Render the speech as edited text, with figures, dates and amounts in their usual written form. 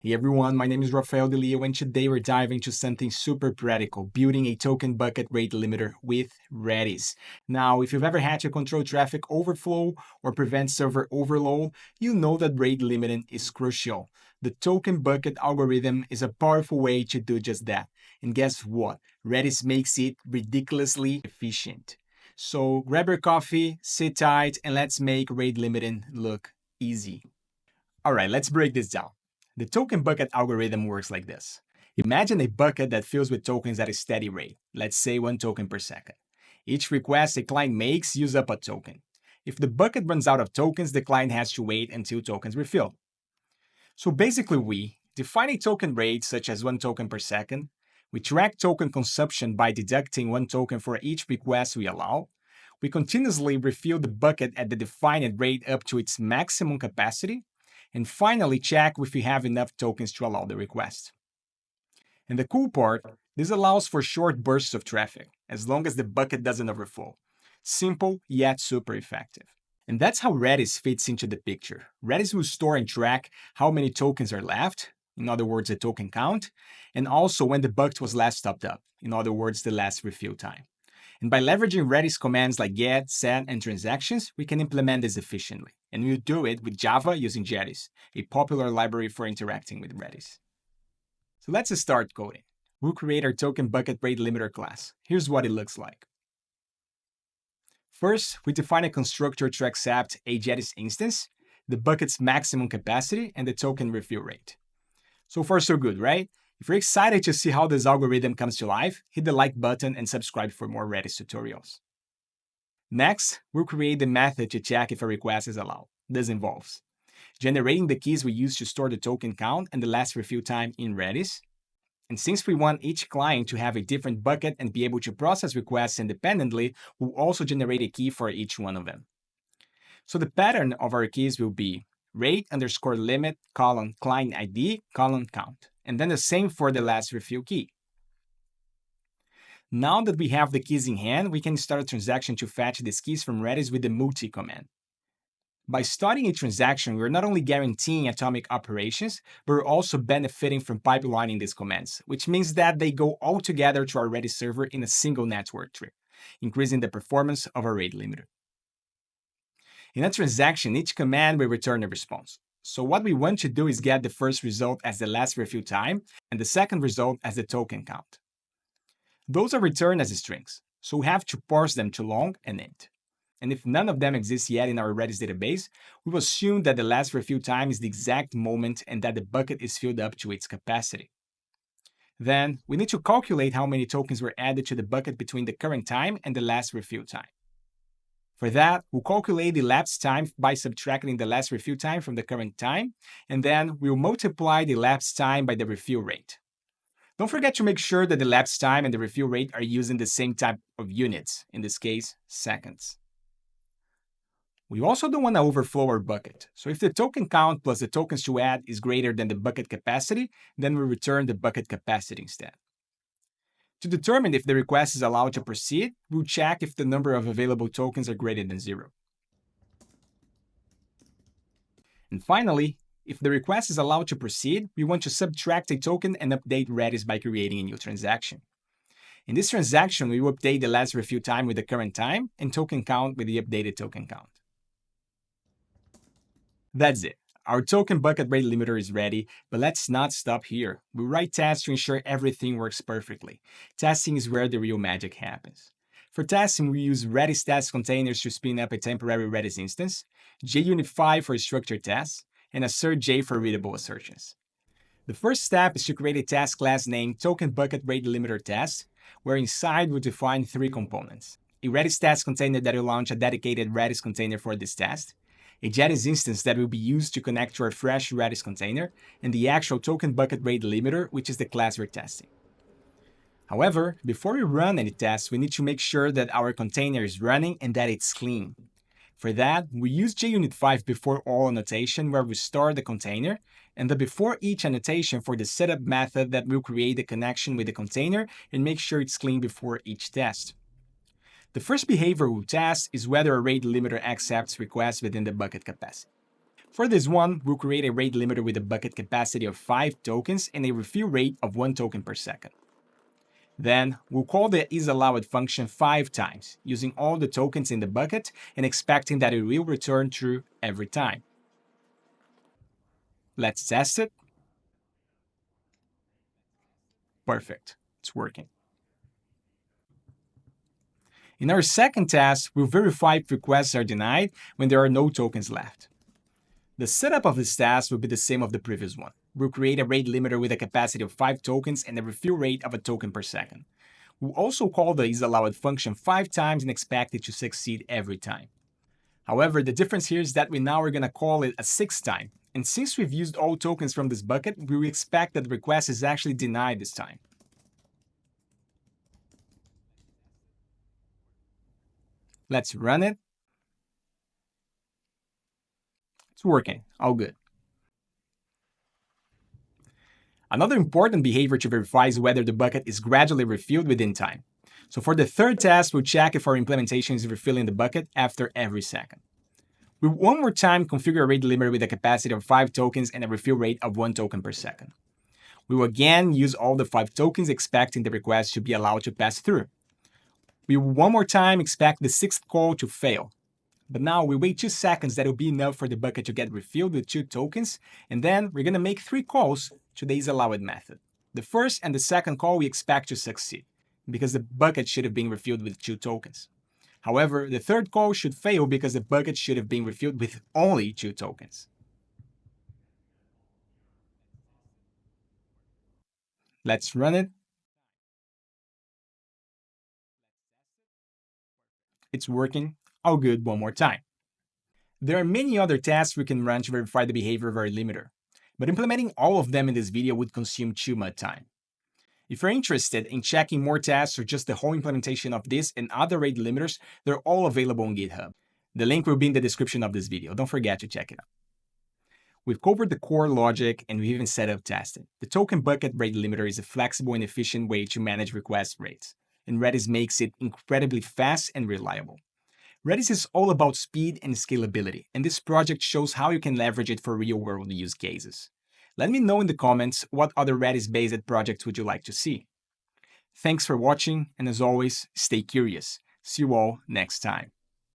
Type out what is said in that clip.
Hey everyone, my name is Rafael DeLeo and today we're diving into something super practical, building a token bucket rate limiter with Redis. Now, if you've ever had to control traffic overflow or prevent server overload, you know that rate limiting is crucial. The token bucket algorithm is a powerful way to do just that. And guess what? Redis makes it ridiculously efficient. So grab your coffee, sit tight, and let's make rate limiting look easy. All right, let's break this down. The token bucket algorithm works like this. Imagine a bucket that fills with tokens at a steady rate, let's say 1 token per second. Each request a client makes uses up a token. If the bucket runs out of tokens, the client has to wait until tokens refill. So basically we define a token rate such as 1 token per second. We track token consumption by deducting 1 token for each request we allow. We continuously refill the bucket at the defined rate up to its maximum capacity. And finally, check if we have enough tokens to allow the request. And the cool part, this allows for short bursts of traffic, as long as the bucket doesn't overflow. Simple, yet super effective. And that's how Redis fits into the picture. Redis will store and track how many tokens are left, in other words, the token count, and also when the bucket was last topped up, in other words, the last refill time. And by leveraging Redis commands like get, set, and transactions, we can implement this efficiently. And we'll do it with Java using Jedis, a popular library for interacting with Redis. So let's start coding. We'll create our token bucket rate limiter class. Here's what it looks like. First, we define a constructor to accept a Jedis instance, the bucket's maximum capacity, and the token refill rate. So far, so good, right? If you're excited to see how this algorithm comes to life, hit the like button and subscribe for more Redis tutorials. Next, we'll create the method to check if a request is allowed. This involves generating the keys we use to store the token count and the last refill time in Redis. And since we want each client to have a different bucket and be able to process requests independently, we'll also generate a key for each one of them. So the pattern of our keys will be rate_limit, client ID, count. And then the same for the last refill key. Now that we have the keys in hand, we can start a transaction to fetch these keys from Redis with the multi command. By starting a transaction, we're not only guaranteeing atomic operations, but we're also benefiting from pipelining these commands, which means that they go all together to our Redis server in a single network trip, increasing the performance of our rate limiter. In a transaction, each command will return a response. So what we want to do is get the first result as the last refill time and the second result as the token count. Those are returned as strings, so we have to parse them to long and int. And if none of them exists yet in our Redis database, we will assume that the last refill time is the exact moment and that the bucket is filled up to its capacity. Then, we need to calculate how many tokens were added to the bucket between the current time and the last refill time. For that, we'll calculate the elapsed time by subtracting the last refill time from the current time, and then we'll multiply the elapsed time by the refill rate. Don't forget to make sure that the elapsed time and the refill rate are using the same type of units, in this case, seconds. We also don't want to overflow our bucket, so if the token count plus the tokens to add is greater than the bucket capacity, then we return the bucket capacity instead. To determine if the request is allowed to proceed, we'll check if the number of available tokens are greater than 0. And finally, if the request is allowed to proceed, we want to subtract a token and update Redis by creating a new transaction. In this transaction, we will update the last refill time with the current time and token count with the updated token count. That's it. Our token bucket rate limiter is ready, but let's not stop here. We write tests to ensure everything works perfectly. Testing is where the real magic happens. For testing, we use Redis test containers to spin up a temporary Redis instance, JUnit 5 for structured tests, and assert_j for readable assertions. The first step is to create a test class named token bucket rate limiter test, where inside we define 3 components: a Redis test container that will launch a dedicated Redis container for this test, a Jedis instance that will be used to connect to our fresh Redis container, and the actual token bucket rate limiter, which is the class we're testing. However, before we run any tests, we need to make sure that our container is running and that it's clean. For that, we use JUnit 5 before all annotation, where we start the container, and the before each annotation for the setup method that will create the connection with the container and make sure it's clean before each test. The first behavior we'll test is whether a rate limiter accepts requests within the bucket capacity. For this one, we'll create a rate limiter with a bucket capacity of 5 tokens and a refill rate of 1 token per second. Then, we'll call the isAllowed function 5 times, using all the tokens in the bucket and expecting that it will return true every time. Let's test it. Perfect, it's working. In our second test, we'll verify if requests are denied when there are no tokens left. The setup of this task will be the same of the previous one. We'll create a rate limiter with a capacity of 5 tokens and a refill rate of a token per second. We'll also call the isAllowed function 5 times and expect it to succeed every time. However, the difference here is that we now are going to call it a 6th time. And since we've used all tokens from this bucket, we will expect that the request is actually denied this time. Let's run it. It's working, all good. Another important behavior to verify is whether the bucket is gradually refilled within time. So for the third test, we'll check if our implementation is refilling the bucket after every second. We'll one more time configure a rate limiter with a capacity of 5 tokens and a refill rate of 1 token per second. We will again use all the 5 tokens, expecting the request to be allowed to pass through. We will one more time expect the 6th call to fail. But now we wait 2 seconds, that will be enough for the bucket to get refilled with 2 tokens, and then we're going to make 3 calls to the isAllowed method. The first and the second call we expect to succeed, because the bucket should have been refilled with 2 tokens. However, the third call should fail because the bucket should have been refilled with only 2 tokens. Let's run it. It's working. All good one more time. There are many other tests we can run to verify the behavior of our limiter, but implementing all of them in this video would consume too much time. If you're interested in checking more tests or just the whole implementation of this and other rate limiters, they're all available on GitHub. The link will be in the description of this video. Don't forget to check it out. We've covered the core logic and we've even set up testing. The token bucket rate limiter is a flexible and efficient way to manage request rates, and Redis makes it incredibly fast and reliable. Redis is all about speed and scalability, and this project shows how you can leverage it for real-world use cases. Let me know in the comments what other Redis-based projects would you like to see. Thanks for watching, and as always, stay curious. See you all next time.